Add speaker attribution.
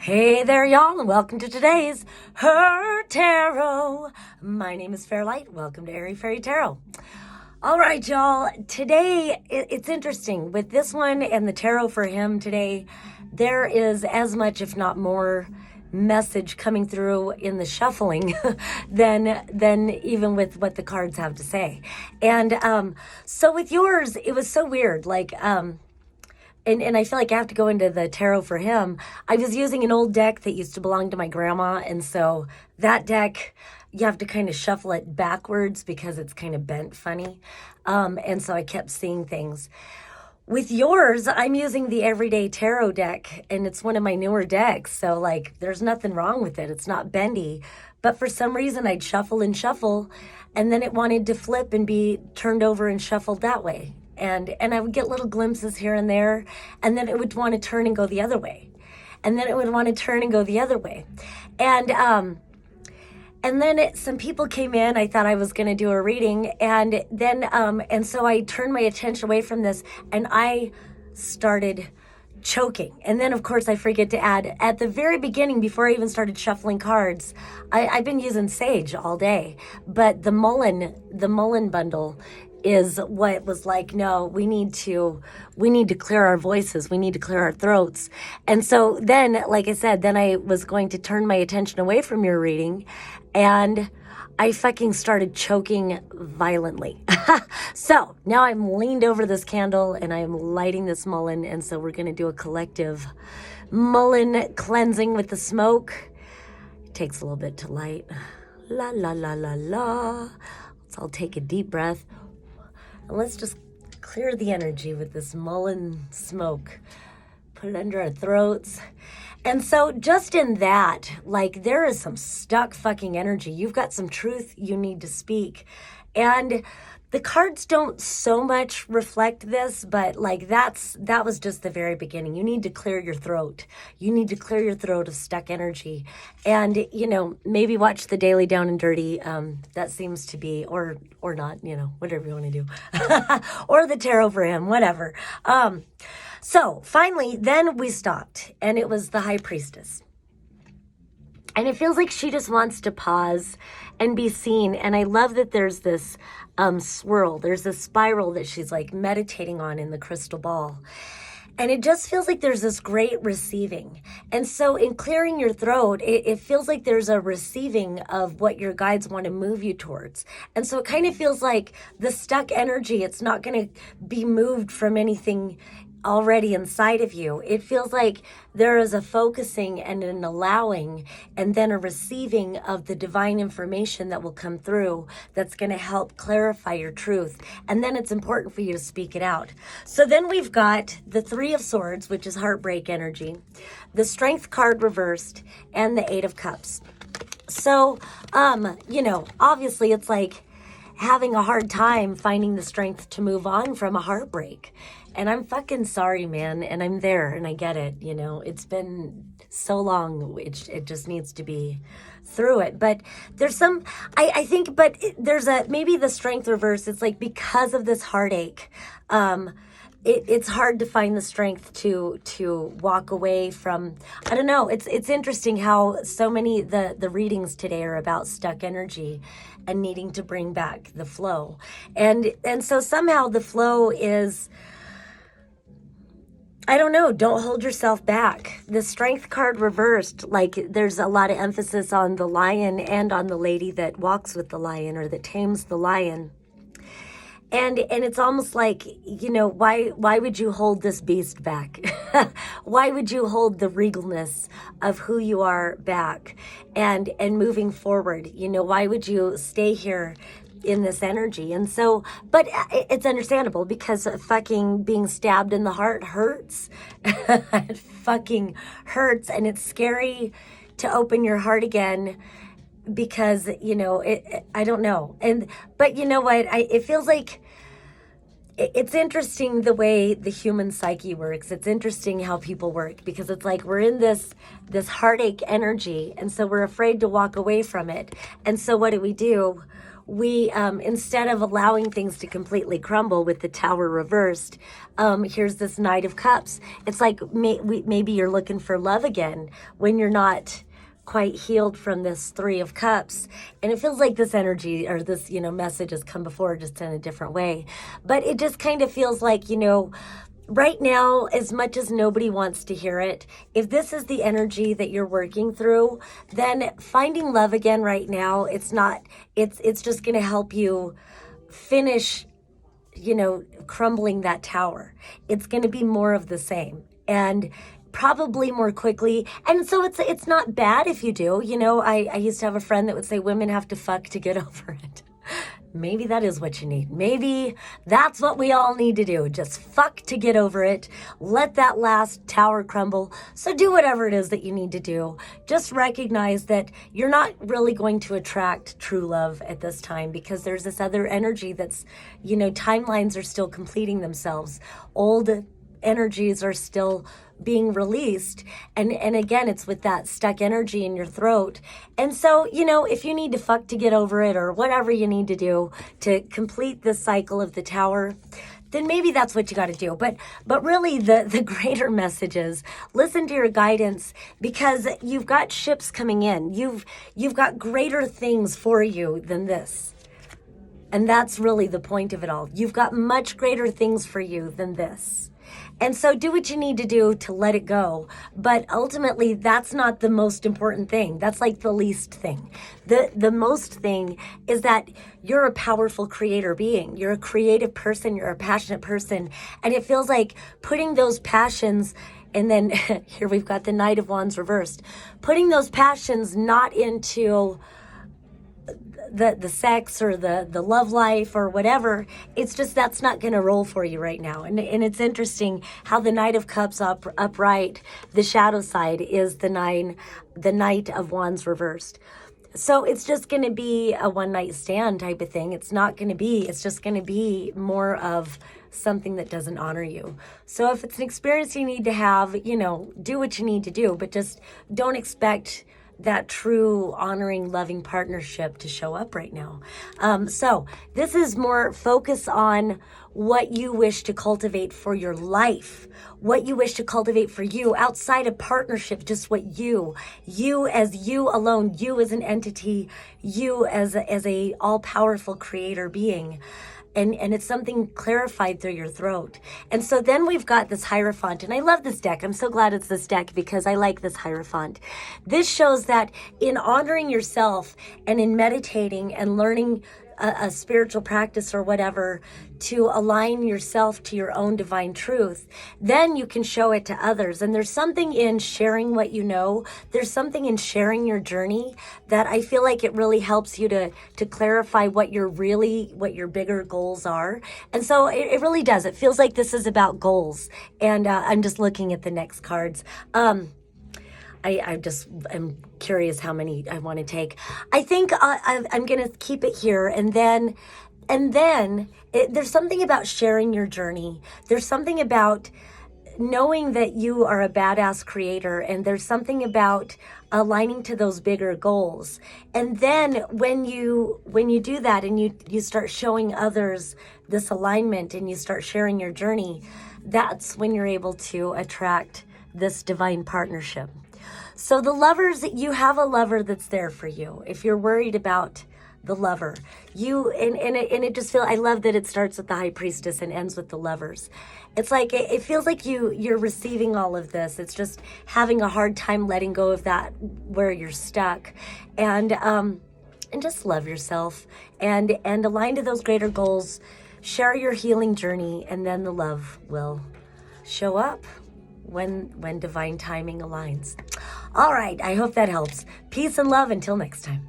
Speaker 1: Hey there, y'all, and welcome to today's Her Tarot. My name is Fairlight. Welcome to Airy Fairy Tarot. All right, y'all. Today, it's interesting. With this one and the tarot for him today, there is as much, if not more, message coming through in the shuffling than even with what the cards have to say. And so with yours, it was so weird. And I feel like I have to go into the tarot for him. I was using an old deck that used to belong to my grandma. And so that deck, you have to kind of shuffle it backwards because it's kind of bent funny. And so I kept seeing things. With yours, I'm using the Everyday Tarot deck, and it's one of my newer decks. So, there's nothing wrong with it. It's not bendy. But for some reason, I'd shuffle, and then it wanted to flip and be turned over and shuffled that way. And I would get little glimpses here and there, and then it would want to turn and go the other way. And then it would want to turn and go the other way. And then some people came in. I thought I was going to do a reading, and so I turned my attention away from this, and I started choking. And then, of course, I forget to add, at the very beginning, before I even started shuffling cards, I've been using Sage all day, but the Mullen bundle is what was like, no, we need to clear our voices. We need to clear our throats. And so then, like I said, then I was going to turn my attention away from your reading, and I fucking started choking violently. So now I'm leaned over this candle and I am lighting this Mullen. And so we're going to do a collective Mullen cleansing with the smoke. It takes a little bit to light. La, la, la, la, la. So I'll take a deep breath. And let's just clear the energy with this Mullen smoke. Put it under our throats. And so just in that, there is some stuck fucking energy. You've got some truth you need to speak. And the cards don't so much reflect this, but that was just the very beginning. You need to clear your throat. You need to clear your throat of stuck energy. And, maybe watch the Daily Down and Dirty. That seems to be, or not, whatever you want to do. Or the tarot for him, whatever. So finally, then we stopped, and it was the High Priestess. And it feels like she just wants to pause and be seen. And I love that there's this swirl. There's this spiral that she's meditating on in the crystal ball. And it just feels like there's this great receiving. And so in clearing your throat, it feels like there's a receiving of what your guides want to move you towards. And so it kind of feels like the stuck energy, it's not going to be moved from anything already inside of you. It feels like there is a focusing and an allowing, and then a receiving of the divine information that will come through that's going to help clarify your truth. And then it's important for you to speak it out. So then we've got the Three of Swords, which is heartbreak energy, the Strength card reversed, and the Eight of Cups. So, obviously it's like having a hard time finding the strength to move on from a heartbreak. And I'm fucking sorry, man. And I'm there, and I get it. It's been so long. It just needs to be through it. But there's some, I think, but there's maybe the strength reverse. It's because of this heartache, it's hard to find the strength to walk away from. I don't know. It's interesting how so many, the readings today are about stuck energy and needing to bring back the flow. And so somehow the flow is, I don't know, don't hold yourself back. The Strength card reversed, there's a lot of emphasis on the lion and on the lady that walks with the lion or that tames the lion. And it's almost like, why would you hold this beast back? Why would you hold the regalness of who you are back and moving forward? Why would you stay here in this energy? And so, but it's understandable because fucking being stabbed in the heart hurts. It fucking hurts, and it's scary to open your heart again because, I don't know. But you know what? It feels like it's interesting the way the human psyche works. It's interesting how people work because it's we're in this heartache energy, and so we're afraid to walk away from it. And so what do? we instead of allowing things to completely crumble with the Tower reversed, here's this Knight of Cups. It's like maybe you're looking for love again when you're not quite healed from this Three of Cups. And it feels like this energy or this, message has come before, just in a different way. But it just kind of feels like, right now, as much as nobody wants to hear it, if this is the energy that you're working through, then finding love again right now, it's just going to help you finish, crumbling that tower. It's going to be more of the same. And probably more quickly. And so it's not bad if you do. I used to have a friend that would say women have to fuck to get over it. Maybe that is what you need. Maybe that's what we all need to do. Just fuck to get over it. Let that last tower crumble. So do whatever it is that you need to do. Just recognize that you're not really going to attract true love at this time because there's this other energy that's, timelines are still completing themselves. Old energies are still being released. And again, it's with that stuck energy in your throat. And so, if you need to fuck to get over it or whatever you need to do to complete this cycle of the Tower, then maybe that's what you got to do. But really the greater message is listen to your guidance because you've got ships coming in. You've got greater things for you than this. And that's really the point of it all. You've got much greater things for you than this. And so do what you need to do to let it go. But ultimately, that's not the most important thing. That's like the least thing. The most thing is that you're a powerful creator being. You're a creative person. You're a passionate person. And it feels like putting those passions, and then here we've got the Knight of Wands reversed, putting those passions not into the sex or the love life or whatever, it's just that's not going to roll for you right now. And it's interesting how the Knight of Cups upright, the shadow side is the Knight of Wands reversed. So it's just going to be a one night stand type of thing. It's just going to be more of something that doesn't honor you. So if it's an experience you need to have, do what you need to do, but just don't expect that true honoring, loving partnership to show up right now. So this is more focus on what you wish to cultivate for your life, what you wish to cultivate for you outside of partnership, just what you as you alone, you as an entity, you as a all-powerful creator being. And it's something clarified through your throat. And so then we've got this Hierophant. And I love this deck. I'm so glad it's this deck because I like this Hierophant. This shows that in honoring yourself and in meditating and learning a spiritual practice or whatever to align yourself to your own divine truth, then you can show it to others. And there's something in sharing what you know. There's something in sharing your journey that I feel like it really helps you to clarify what your bigger goals are. And so it really does. It feels like this is about goals. And I'm just looking at the next cards. I'm curious how many I want to take. I think I'm going to keep it here. And then there's something about sharing your journey. There's something about knowing that you are a badass creator. And there's something about aligning to those bigger goals. And then when you do that and you start showing others this alignment and you start sharing your journey, that's when you're able to attract this divine partnership. So the lovers, you have a lover that's there for you. If you're worried about the lover, it just feels, I love that it starts with the High Priestess and ends with the lovers. It's like, it feels like you're receiving all of this. It's just having a hard time letting go of that where you're stuck. And just love yourself and align to those greater goals. Share your healing journey, and then the love will show up when divine timing aligns. All right, I hope that helps. Peace and love until next time.